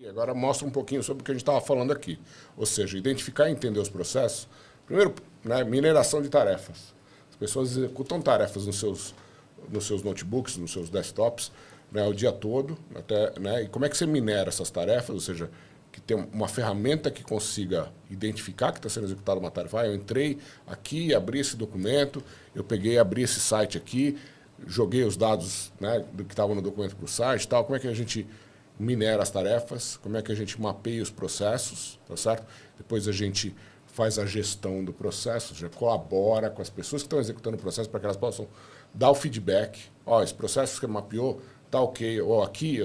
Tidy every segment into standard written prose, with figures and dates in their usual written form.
agora mostra um pouquinho sobre o que a gente estava falando aqui. Ou seja, identificar e entender os processos. Primeiro, né, mineração de tarefas. As pessoas executam tarefas nos seus notebooks, nos seus desktops, né, o dia todo. Né, e como é que você minera essas tarefas? Ou seja, que tem uma ferramenta que consiga identificar que está sendo executada uma tarefa. Eu entrei aqui, abri esse documento, eu peguei, abri esse site aqui, joguei os dados, né, do que estavam no documento para o site, tal. Como é que a gente minera as tarefas? Como é que a gente mapeia os processos? Tá certo? Depois a gente faz a gestão do processo, já colabora com as pessoas que estão executando o processo para que elas possam dar o feedback. Ó, esse processo que você mapeou tá ok, ou aqui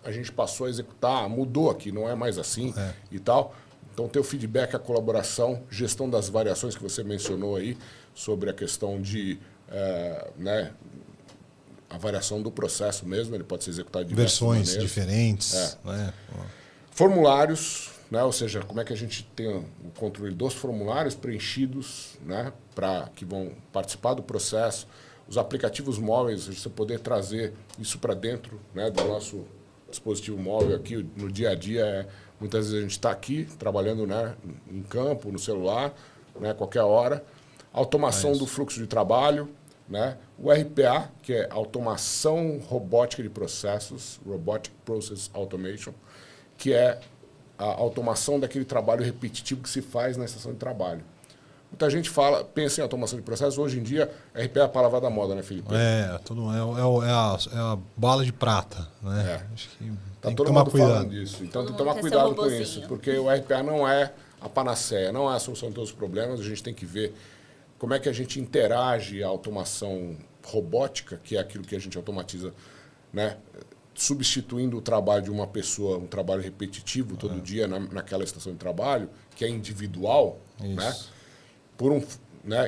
a gente passou a executar, mudou aqui, não é mais assim e tal. Então, ter o feedback, a colaboração, gestão das variações que você mencionou aí, sobre a questão de né, a variação do processo mesmo, ele pode ser executado de versões maneiras. Diferentes. Né? Formulários, né, ou seja, como é que a gente tem o controle dos formulários preenchidos, né, que vão participar do processo. Os aplicativos móveis, você poder trazer isso para dentro, né, do nosso dispositivo móvel aqui, no dia a dia. Muitas vezes a gente está aqui, trabalhando, né, em campo, no celular, né, qualquer hora. Automação do fluxo de trabalho, né? O RPA, que é automação robótica de processos, Robotic Process Automation, que é a automação daquele trabalho repetitivo que se faz na estação de trabalho. Muita gente pensa em automação de processos. Hoje em dia, RPA é a palavra da moda, né, Felipe? É a bala de prata. Né? Acho que tem que tomar cuidado. Falando disso. Então, tem que tomar cuidado com isso, porque o RPA não é a panaceia, não é a solução de todos os problemas. A gente tem que ver como é que a gente interage a automação robótica, que é aquilo que a gente automatiza, né, substituindo o trabalho de uma pessoa, um trabalho repetitivo todo dia naquela estação de trabalho, que é individual, né?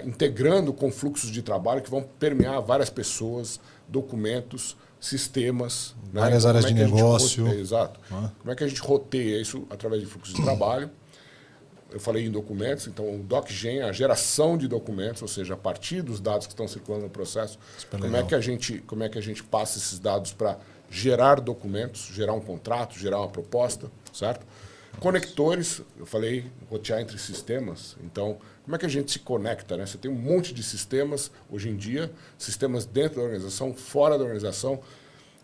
Integrando com fluxos de trabalho que vão permear várias pessoas, documentos, sistemas. Várias áreas de negócio. Exato. Como é que a gente roteia isso através de fluxos de trabalho? Eu falei em documentos, então o DocGen, a geração de documentos, ou seja, a partir dos dados que estão circulando no processo, como é que a gente passa esses dados para gerar documentos, gerar um contrato, gerar uma proposta, certo? Conectores, eu falei, rotear entre sistemas. Então, como é que a gente se conecta, né? Você tem um monte de sistemas hoje em dia, sistemas dentro da organização, fora da organização.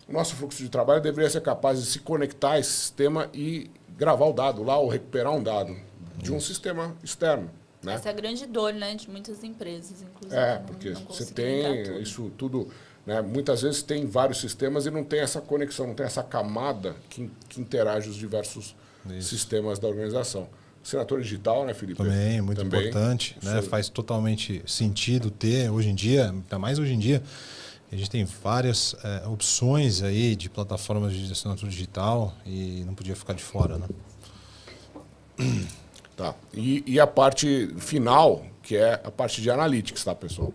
O nosso fluxo de trabalho deveria ser capaz de se conectar a esse sistema e gravar o dado lá ou recuperar um dado de um sistema externo. Né? Essa é a grande dor, né, de muitas empresas, inclusive. Porque você tem isso tudo. Né? Muitas vezes tem vários sistemas e não tem essa conexão, não tem essa camada que interage os diversos sistemas da organização. Assinatura digital, né, Felipe? Também, muito importante. Né? Faz totalmente sentido ter, hoje em dia, ainda mais hoje em dia, a gente tem várias opções aí de plataformas de assinatura digital e não podia ficar de fora. Né? Tá. E a parte final, que é a parte de analytics, tá, pessoal?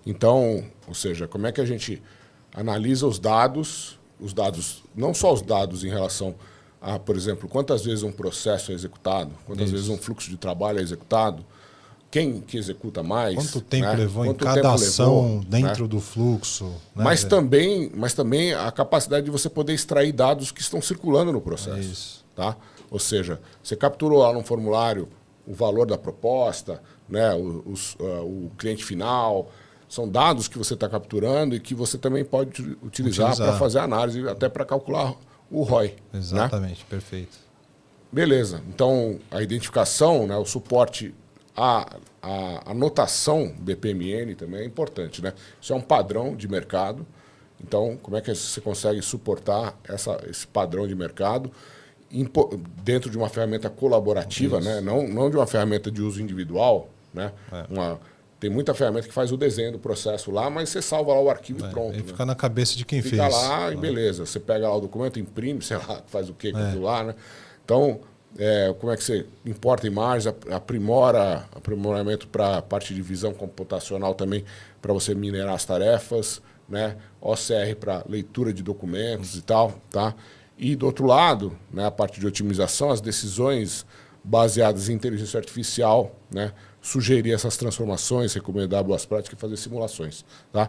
Então, ou seja, como é que a gente analisa os dados, não só os dados em relação a, por exemplo, quantas vezes um processo é executado, quantas vezes um fluxo de trabalho é executado, quem que executa mais. Quanto tempo levou em cada ação dentro do fluxo. Né? Mas também a capacidade de você poder extrair dados que estão circulando no processo. Tá? Ou seja, você capturou lá no formulário o valor da proposta, né, o cliente final. São dados que você está capturando e que você também pode utilizar para fazer análise, até para calcular o ROI. Exatamente, né? Perfeito. Beleza. Então, a identificação, né, o suporte, a anotação BPMN também é importante. Né? Isso é um padrão de mercado. Então, como é que você consegue suportar esse padrão de mercado dentro de uma ferramenta colaborativa, né? Não de uma ferramenta de uso individual. Né? Tem muita ferramenta que faz o desenho do processo lá, mas você salva lá o arquivo e pronto. Fica na cabeça de quem fez. Fica lá e beleza. Você pega lá o documento, imprime, sei lá, faz o quê com aquilo lá. Né? Então, como é que você importa imagens, aprimoramento para a parte de visão computacional também, para você minerar as tarefas, né? OCR para leitura de documentos e tal. Tá? E, do outro lado, né, a parte de otimização, as decisões baseadas em inteligência artificial, né? Sugerir essas transformações, recomendar boas práticas e fazer simulações. Tá?